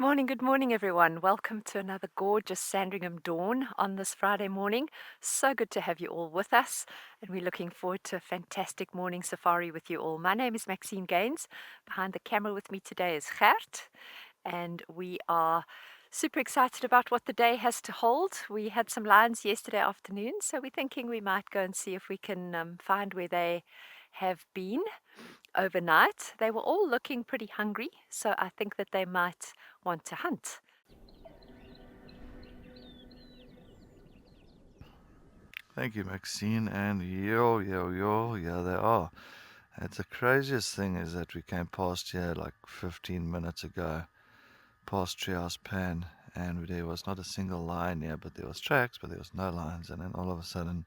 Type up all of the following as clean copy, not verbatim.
good morning, everyone. Welcome to another gorgeous Sandringham dawn on this Friday morning. So good to have you all with us, and we're looking forward to a fantastic morning safari with you all. My name is Maxine Gaines. Behind the camera with me today is Gert, and we are super excited about what the day has to hold. We had some lions yesterday afternoon, so we're thinking we might go and see if we can find where they have been overnight. They were all looking pretty hungry, so I think that they might want to hunt. Thank you, Maxine. And yeah, they are. It's the craziest thing is that we came past here like 15 minutes ago, past Treehouse Pan, and there was not a single lion here, but there was tracks, but there was no lions. And then all of a sudden,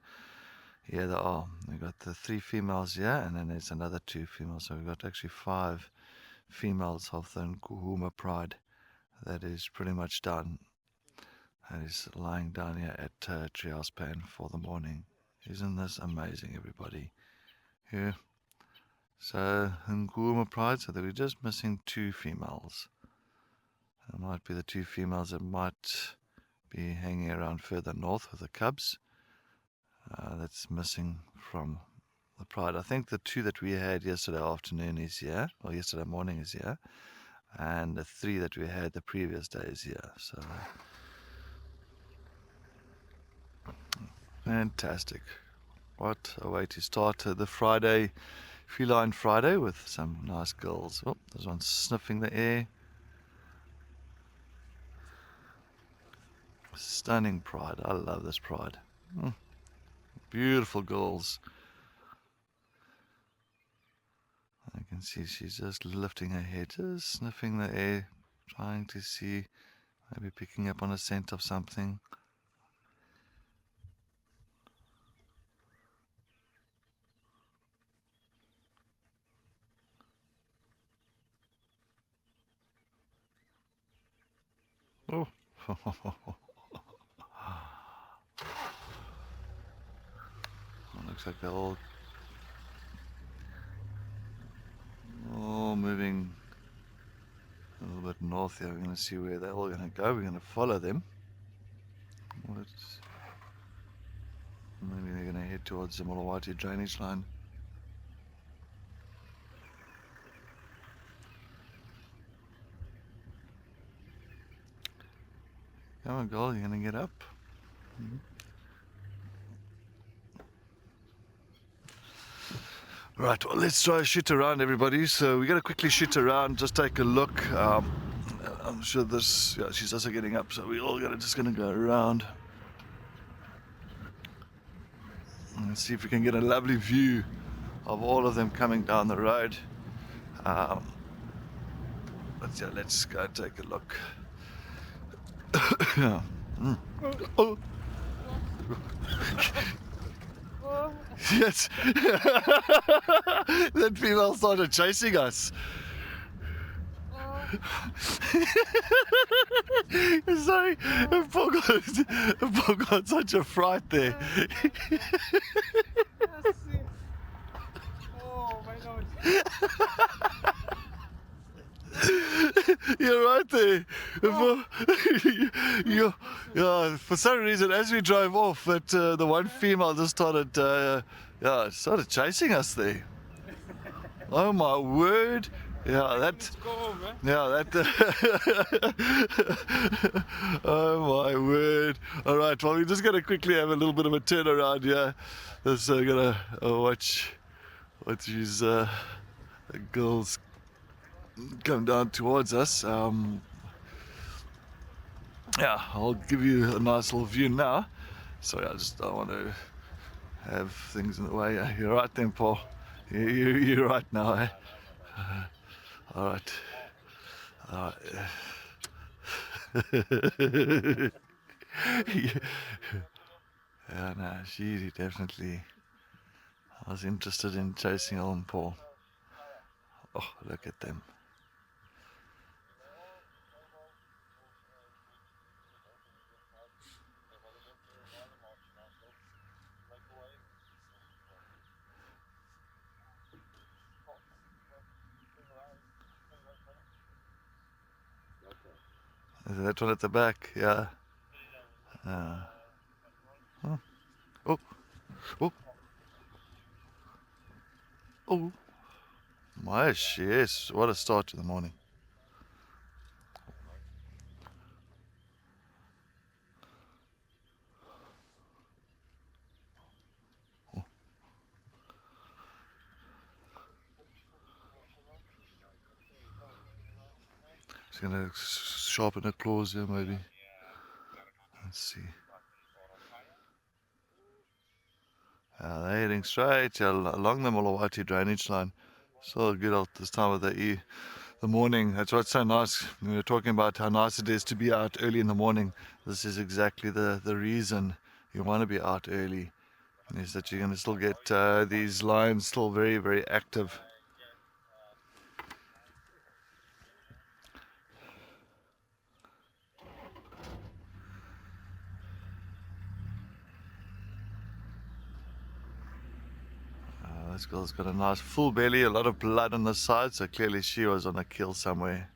here they are. We got the 3 females here, and then there's another 2 females. So we've got actually 5 females of the Nkuhuma pride. That is pretty much done. That is lying down here at Treehouse Pan for the morning. Isn't this amazing, everybody? Yeah. So, Nguma pride, so that we're just missing 2 females. It might be the 2 females that might be hanging around further north with the cubs. That's missing from the pride. I think the 2 that we had yesterday afternoon is here, or yesterday morning is here, and the 3 that we had the previous day is here. So, fantastic. What a way to start the Friday, Feline Friday, with some nice girls. Oh, there's one sniffing the air. Stunning pride. I love this pride. Beautiful girls. I can see she's just lifting her head, just sniffing the air, trying to see, maybe picking up on a scent of something. Oh. Looks like they're all moving a little bit north here. We're going to see where they're all going to go. We're going to follow them. Maybe they're going to head towards the Mulawati drainage line. Come on, girl, you're going to get up. Right, well, let's try a shoot around, everybody. So we're going to quickly shoot around, just take a look. I'm sure this, yeah, she's also getting up, so we're all just going to go around and see if we can get a lovely view of all of them coming down the road. But yeah, let's go and take a look. Yeah. Oh. Yes. That female started chasing us. Sorry, I've got such a fright there. Oh my lord. You're right there. Yeah, for some reason, as we drove off, the one female just started chasing us there. Oh my word! Yeah, that. Go home, eh? Yeah, that. Oh my word! All right, well, we're just gonna quickly have a little bit of a turnaround here. Just gonna watch these girls come down towards us. Yeah, I'll give you a nice little view now. Sorry, I just don't want to have things in the way. You're right then, Paul. You're right now, eh? All right. All right. Yeah, no, she definitely was interested in chasing on Paul. Oh, look at them. Is that one at the back? Yeah. Oh, oh, oh, oh. My yes, what a start to the morning. She's gonna sharpen her claws here, maybe. Let's see. They're heading straight along the Mulawati drainage line. So good out this time of the morning. That's what's so nice. We were talking about how nice it is to be out early in the morning. This is exactly the reason you want to be out early, is that you're going to still get these lions still very, very active. This girl's got a nice full belly, a lot of blood on the side, so clearly she was on a kill somewhere.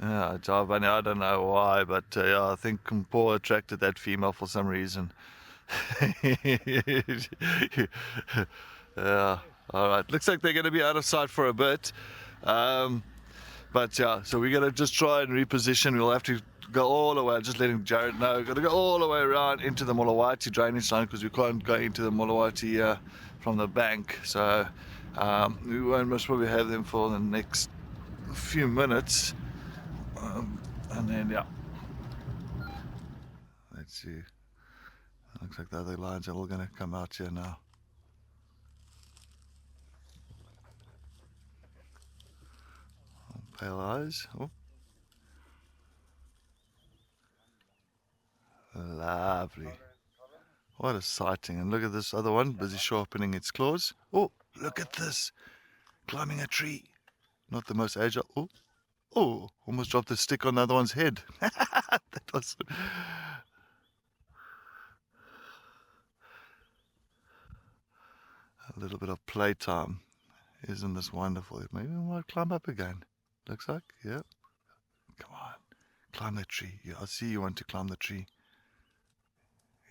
Yeah, Javani, I don't know why, but yeah, I think Kumpo attracted that female for some reason. Yeah, all right. Looks like they're going to be out of sight for a bit. But yeah, so we're going to just try and reposition. We'll have to go all the way, just letting Jared know, got to go all the way around into the Mulawati drainage line because we can't go into the Mulawati from the bank. So we won't most probably have them for the next few minutes. And then, yeah. Let's see. Looks like the other lines are all going to come out here now. Pale eyes. Oh. Lovely. What a sighting. And look at this other one, busy sharpening its claws. Oh, look at this. Climbing a tree. Not the most agile. Oh, oh, almost dropped the stick on the other one's head. That was... A little bit of playtime. Isn't this wonderful? Maybe we might climb up again. Looks like, yep. Come on. Climb that tree. Yeah, I see you want to climb the tree.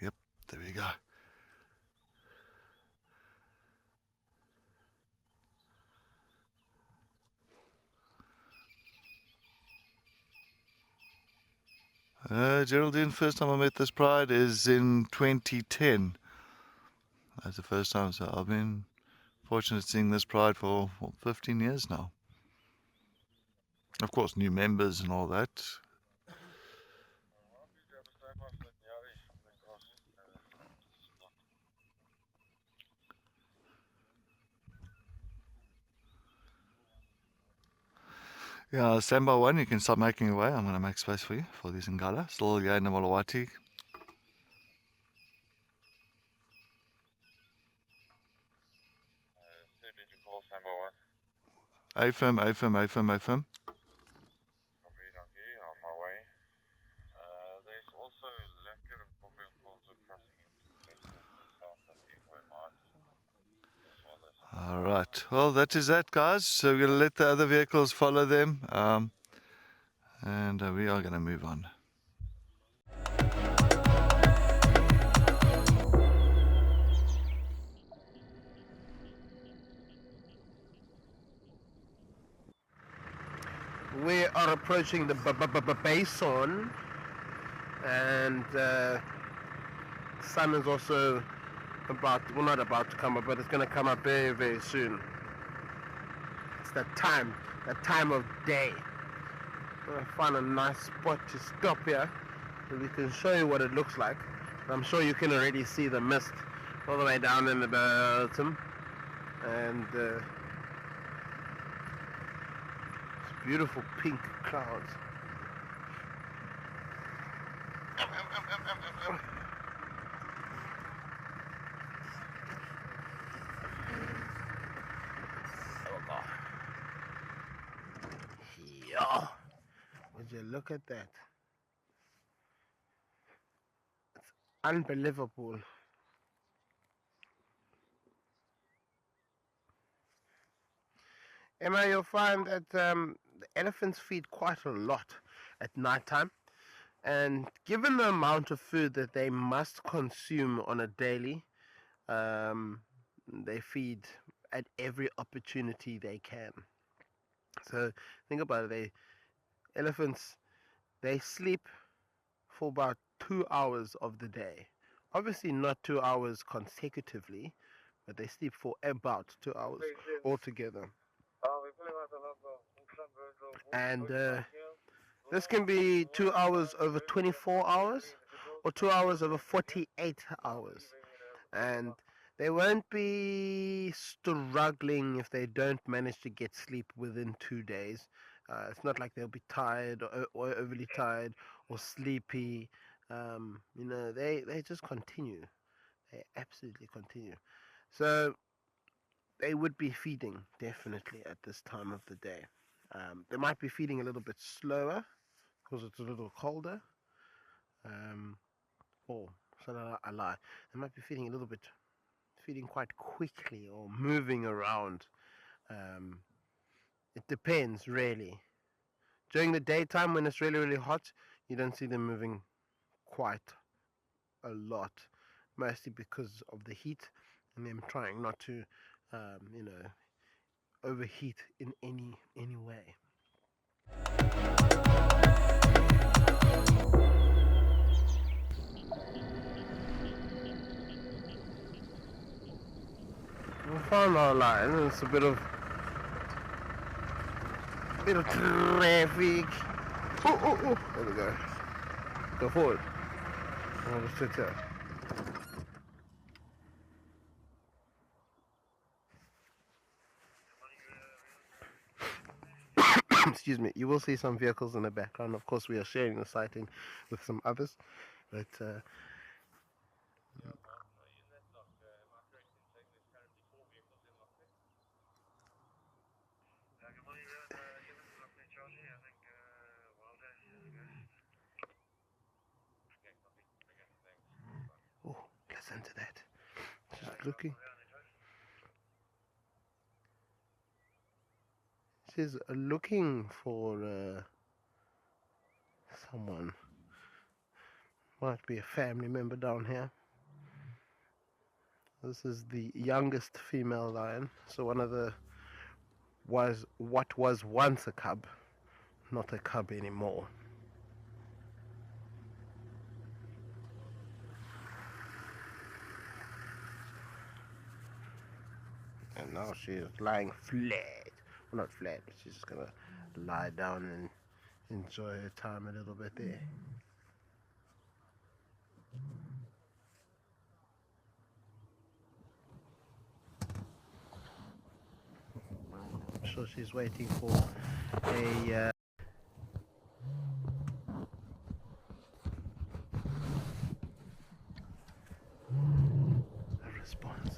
Yep, there we go. Geraldine, first time I met this pride is in 2010. That's the first time, so I've been fortunate seeing this pride for 15 years now. Of course, new members and all that. Yeah, stand by one, you can start making your way. I'm going to make space for you for these Ngala. Still here in the Mulawati. AFM, AFM, AFM, AFM. All right. Well, that is that, guys. So we're going to let the other vehicles follow them. And we are going to move on. We are approaching the basin, and sun is also well, not about to come up, but it's going to come up very, very soon. It's that time of day. I'm going to find a nice spot to stop here so we can show you what it looks like. I'm sure you can already see the mist all the way down in the bottom, and beautiful pink clouds. Yeah. Would you look at that? It's unbelievable. Emma, you'll find that the elephants feed quite a lot at nighttime, and given the amount of food that they must consume on a daily, they feed at every opportunity they can. So think about it. Elephants, they sleep for about 2 hours of the day. Obviously, not 2 hours consecutively, but they sleep for about 2 hours altogether. And this can be 2 hours over 24 hours or 2 hours over 48 hours. And they won't be struggling if they don't manage to get sleep within 2 days. It's not like they'll be tired or overly tired or sleepy. They just continue. They absolutely continue. So they would be feeding definitely at this time of the day. They might be feeding a little bit slower because it's a little colder. Um, or so I lie. They might be feeding quite quickly or moving around. It depends really. During the daytime when it's really really hot, you don't see them moving quite a lot, mostly because of the heat and them trying not to, you know, overheat in any way. We found our line. It's a bit of traffic. Oh! There we go. Go forward. I'll just sit here. Excuse me. You will see some vehicles in the background. Of course, we are sharing the sighting with some others, but. Oh, listen to that. She's looking. She's looking for someone. Might be a family member down here. This is the youngest female lion. So one of the what was once a cub, not a cub anymore. And now she is lying flat. Well, not flat, but she's just gonna lie down and enjoy her time a little bit there. So she's waiting for a response.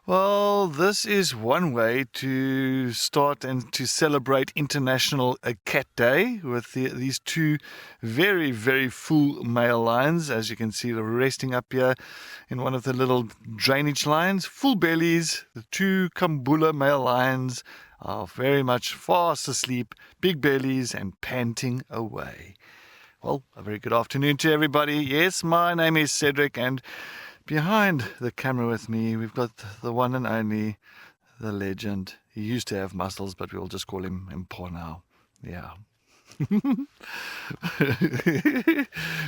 Well, this is one way to start and to celebrate International Cat Day with these two very, very full male lions. As you can see, they're resting up here in one of the little drainage lines. Full bellies. The two Kambula male lions are very much fast asleep, big bellies, and panting away. Well, a very good afternoon to everybody. Yes, my name is Cedric, and behind the camera with me, we've got the one and only, the legend. He used to have muscles, but we'll just call him Mpo now. Yeah.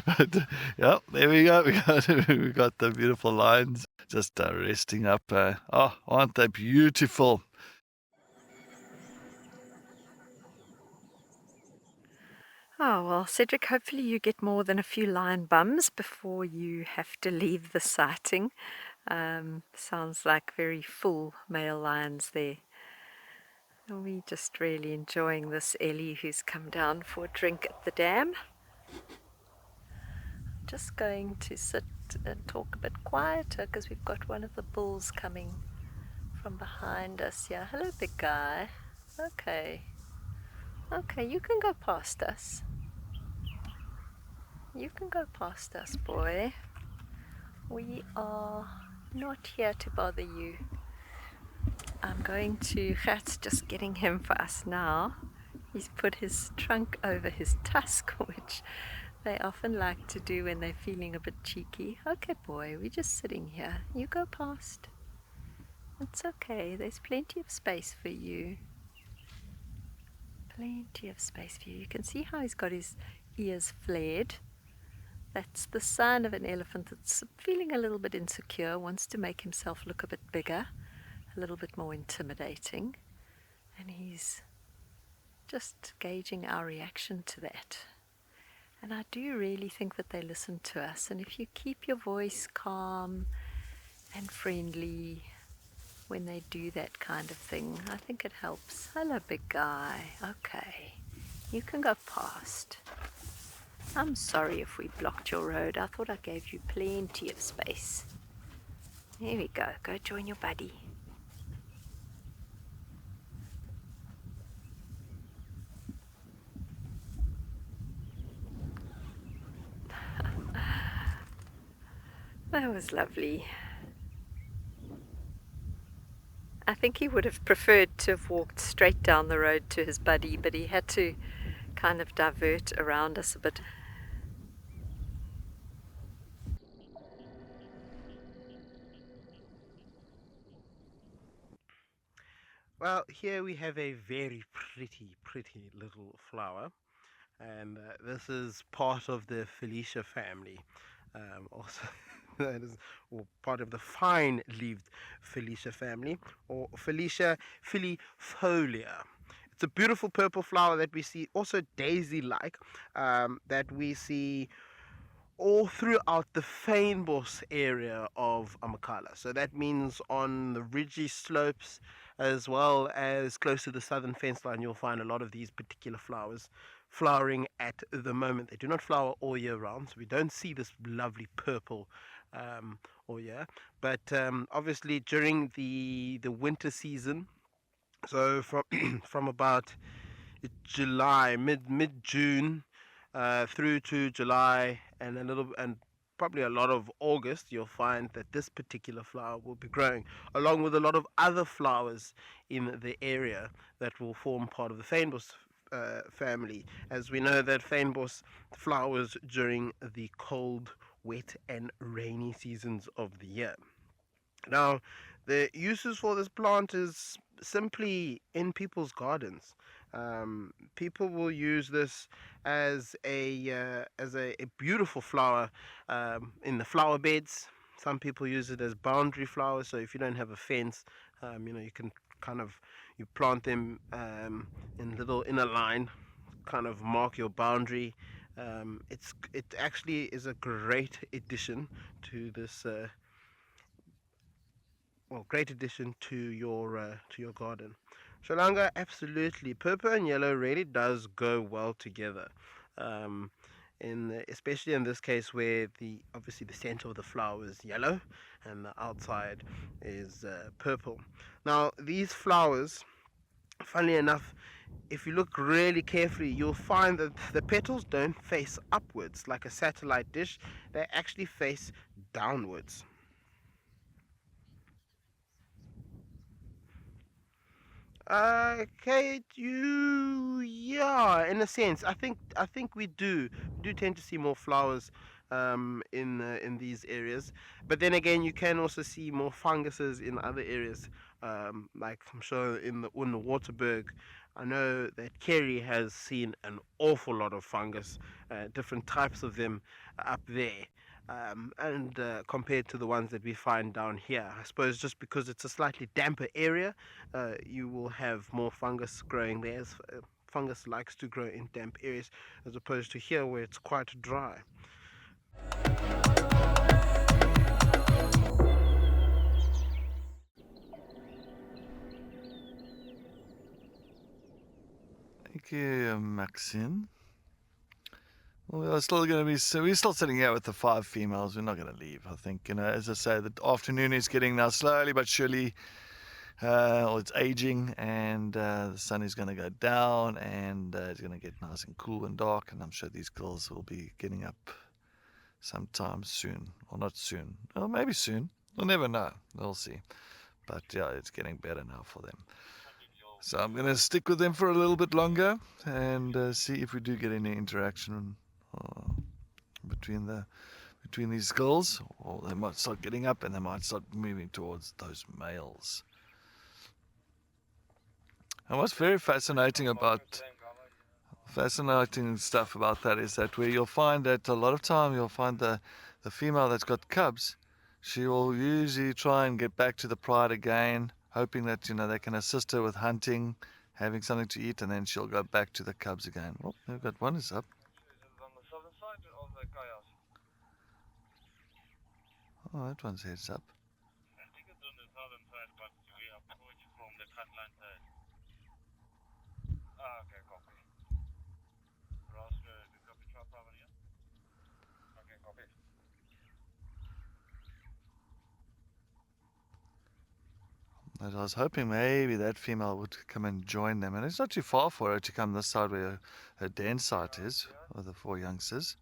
But, yeah, there we go. We got the beautiful lions just resting up. Oh, aren't they beautiful? Oh, well, Cedric, hopefully you get more than a few lion bums before you have to leave the sighting. Sounds like very full male lions there. We just really enjoying this Ellie who's come down for a drink at the dam. Just going to sit and talk a bit quieter because we've got one of the bulls coming from behind us here. Hello, big guy. Okay. Okay, you can go past us. You can go past us, boy. We are not here to bother you. I'm going to, Gert's just getting him for us now. He's put his trunk over his tusk, which they often like to do when they're feeling a bit cheeky. Okay, boy, we're just sitting here. You go past. It's okay. There's plenty of space for you. Plenty of space for you. You can see how he's got his ears flared. That's the sign of an elephant that's feeling a little bit insecure, wants to make himself look a bit bigger, a little bit more intimidating. And he's just gauging our reaction to that. And I do really think that they listen to us. And if you keep your voice calm and friendly when they do that kind of thing, I think it helps. Hello, big guy. Okay, you can go past. I'm sorry if we blocked your road. I thought I gave you plenty of space. There we go. Go join your buddy. That was lovely. I think he would have preferred to have walked straight down the road to his buddy, but he had to kind of divert around us a bit. Well, here we have a very pretty little flower, and this is part of the Felicia family. Also, that is or part of the fine-leaved Felicia family, or Felicia filifolia. It's a beautiful purple flower that we see, also daisy-like, that we see all throughout the fynbos area of Amakhala. So that means on the ridgy slopes as well as close to the southern fence line, you'll find a lot of these particular flowers flowering at the moment. They do not flower all year round, so we don't see this lovely purple all year. But obviously during the winter season, so from from about July, mid June, through to July and probably a lot of August, you'll find that this particular flower will be growing, along with a lot of other flowers in the area that will form part of the fynbos family, as we know that fynbos flowers during the cold, wet, and rainy seasons of the year. Now, the uses for this plant is simply in people's gardens. People will use this as a beautiful flower in the flower beds. Some people use it as boundary flowers. So if you don't have a fence, you can kind of you plant them in a line, kind of mark your boundary. It actually is a great addition to this. Great addition to your garden. Shalanga, absolutely. Purple and yellow really does go well together. Especially in this case where obviously the center of the flower is yellow and the outside is purple. Now these flowers, funnily enough, if you look really carefully, you'll find that the petals don't face upwards like a satellite dish. They actually face downwards. Okay, yeah, in a sense, I think we do tend to see more flowers in these areas, but then again, you can also see more funguses in other areas, like I'm sure in the Waterberg. I know that Kerry has seen an awful lot of fungus, different types of them up there. And compared to the ones that we find down here, I suppose just because it's a slightly damper area, you will have more fungus growing there. As, fungus likes to grow in damp areas as opposed to here where it's quite dry. Thank you, Maxine. Well, we're still going to be, so we're still sitting here with the 5 females. We're not going to leave, I think. As I say, the afternoon is getting now slowly but surely, it's aging, and the sun is going to go down, and it's going to get nice and cool and dark, and I'm sure these girls will be getting up sometime soon, or not soon, or maybe soon. We'll never know. We'll see. But yeah, it's getting better now for them. So I'm going to stick with them for a little bit longer and see if we do get any interaction between these girls, or they might start getting up and they might start moving towards those males. And what's very fascinating stuff about that is that where you'll find that a lot of time you'll find the female that's got cubs, she will usually try and get back to the pride again, hoping that they can assist her with hunting, having something to eat, and then she'll go back to the cubs again. Well, they've got one is up. Oh, that one's heads up. I think it's on the southern side, but we approach from the Catalan side. Okay, copy. Ross, the copy chop over here? Okay, copy. I was hoping maybe that female would come and join them, and it's not too far for her to come this side where her den site is, with the 4 youngsters.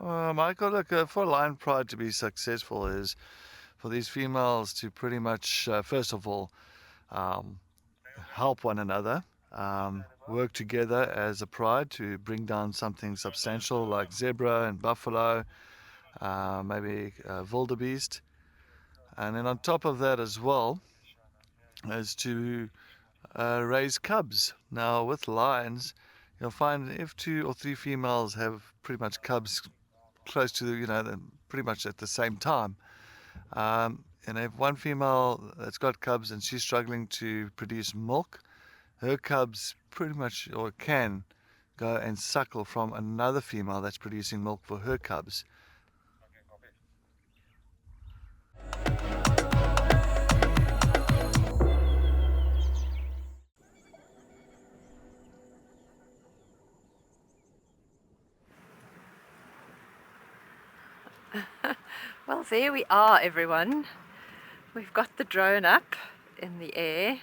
Michael, look, for lion pride to be successful is for these females to pretty much, first of all, help one another, work together as a pride to bring down something substantial like zebra and buffalo, maybe wildebeest. And then on top of that as well is to raise cubs. Now with lions, you'll find if 2 or 3 females have pretty much cubs close to pretty much at the same time, and if one female that's got cubs and she's struggling to produce milk, her cubs pretty much, or can, go and suckle from another female that's producing milk for her cubs. Well, there we are, everyone. We've got the drone up in the air,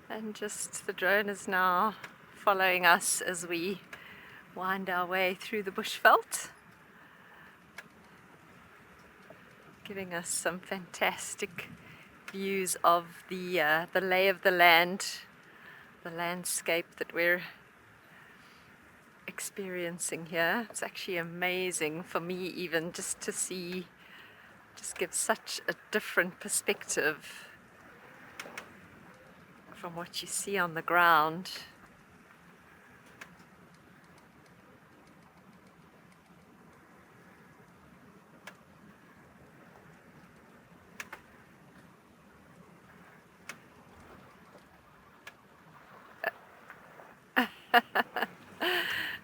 and just the drone is now following us as we wind our way through the bushveld, giving us some fantastic views of the lay of the land, the landscape that we're experiencing here. It's actually amazing for me even just to see, just gives such a different perspective from what you see on the ground.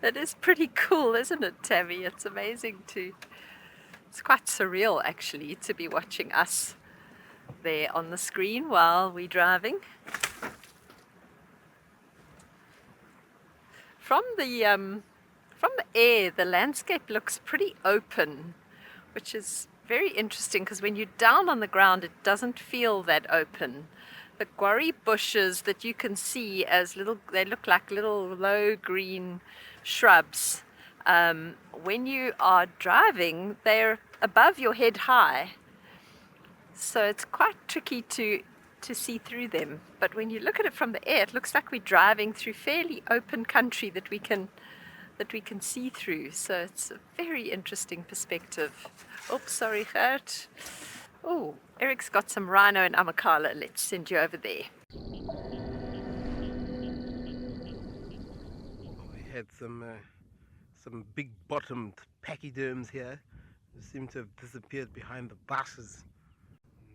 It is pretty cool, isn't it, Tammy? It's amazing it's quite surreal actually to be watching us there on the screen while we're driving. From the air, the landscape looks pretty open, which is very interesting because when you're down on the ground, it doesn't feel that open. The guarri bushes that you can see they look like little low green shrubs. When you are driving, they're above your head high, so it's quite tricky to see through them. But when you look at it from the air, it looks like we're driving through fairly open country that we can see through. So it's a very interesting perspective. Oops, sorry, Gert. Oh, Eric's got some rhino and Amakhala. Let's send you over there. We had some big-bottomed pachyderms here who seem to have disappeared behind the buses.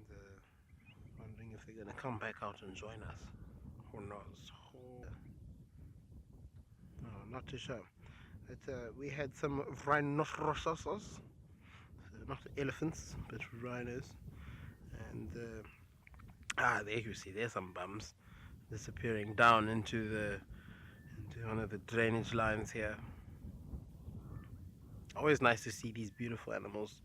And wondering if they're going to come back out and join us. Who knows? No, not too sure. But we had some rhinoceroses. not elephants, but rhinos. And there you see, there's some bums disappearing down into one of the drainage lines here. Always nice to see these beautiful animals,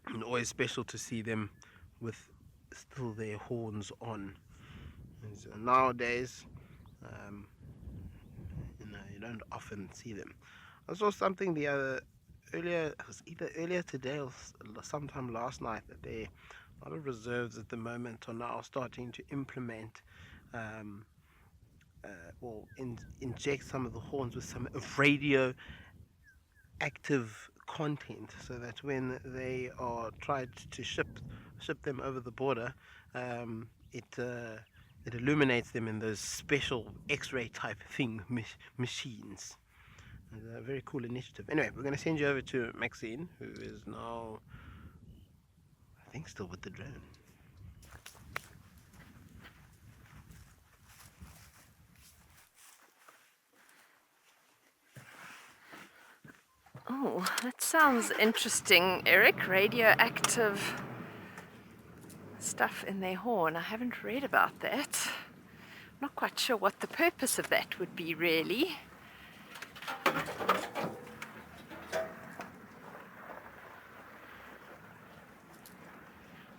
and always special to see them with still their horns on. And so nowadays, um, you don't often see them. I saw something earlier. It was either earlier today or sometime last night that a lot of reserves at the moment are now starting to implement or inject some of the horns with some radio active content, so that when they are tried to ship them over the border, it illuminates them in those special X-ray type thing machines. It's a very cool initiative. Anyway, we're going to send you over to Maxine, who is now, I think, still with the drone. Oh, that sounds interesting, Eric. Radioactive stuff in their horn. I haven't read about that. Not quite sure what the purpose of that would be, really.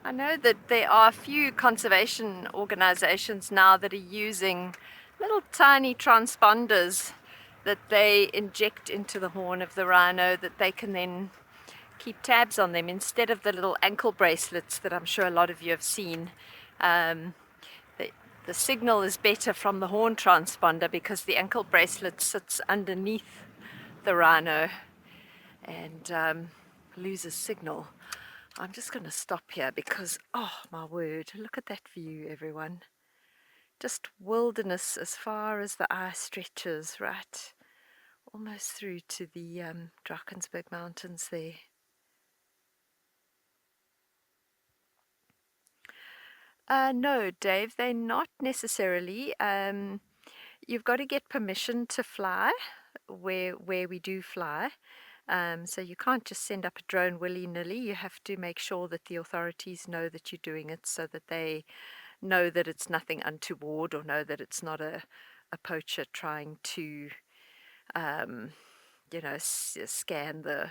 I know that there are a few conservation organizations now that are using little tiny transponders that they inject into the horn of the rhino, that they can then keep tabs on them instead of the little ankle bracelets that I'm sure a lot of you have seen. The signal is better from the horn transponder because the ankle bracelet sits underneath the rhino and loses signal. I'm just going to stop here because, oh my word, look at that view, everyone. Just wilderness as far as the eye stretches, right? Almost through to the Drakensberg Mountains there. No, Dave, they're not necessarily. You've got to get permission to fly where we do fly. So you can't just send up a drone willy-nilly. You have to make sure that the authorities know that you're doing it, so that they know that it's nothing untoward, or know that it's not a poacher trying to, scan the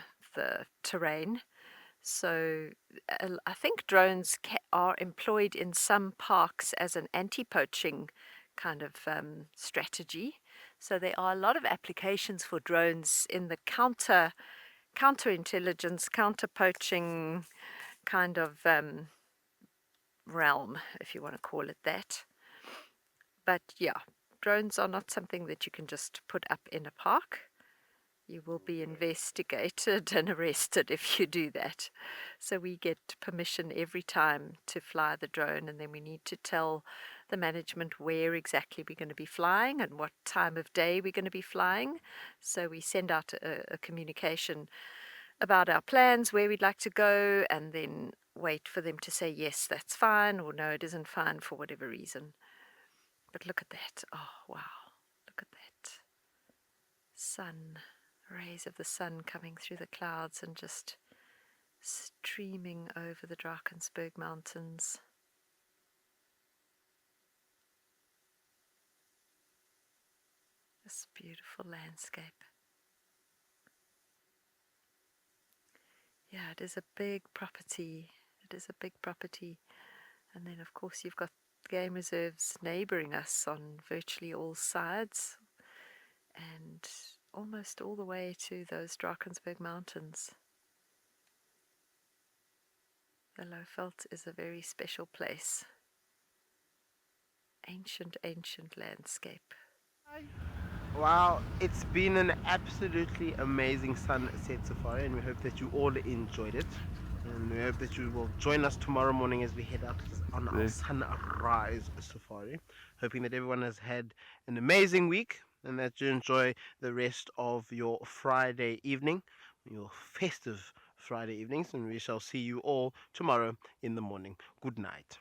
terrain. So I think drones are employed in some parks as an anti-poaching kind of strategy. So there are a lot of applications for drones in the counterintelligence, counter-poaching kind of realm, if you want to call it that. But yeah, drones are not something that you can just put up in a park. You will be investigated and arrested if you do that. So we get permission every time to fly the drone, and then we need to tell the management where exactly we're going to be flying and what time of day we're going to be flying. So we send out a communication about our plans, where we'd like to go, and then wait for them to say, yes, that's fine, or no, it isn't fine for whatever reason. But look at that. Oh, wow. Look at that sun. Rays of the sun coming through the clouds and just streaming over the Drakensberg Mountains. This beautiful landscape. Yeah, it is a big property. It is a big property. And then, of course, you've got game reserves neighbouring us on virtually all sides, and almost all the way to those Drakensberg Mountains. The Lowveld is a very special place. Ancient, ancient landscape. Wow, it's been an absolutely amazing sunset safari, and we hope that you all enjoyed it. And we hope that you will join us tomorrow morning as we head out on our sunrise safari. Hoping that everyone has had an amazing week and that you enjoy the rest of your Friday evening, your festive Friday evenings, and we shall see you all tomorrow in the morning. Good night.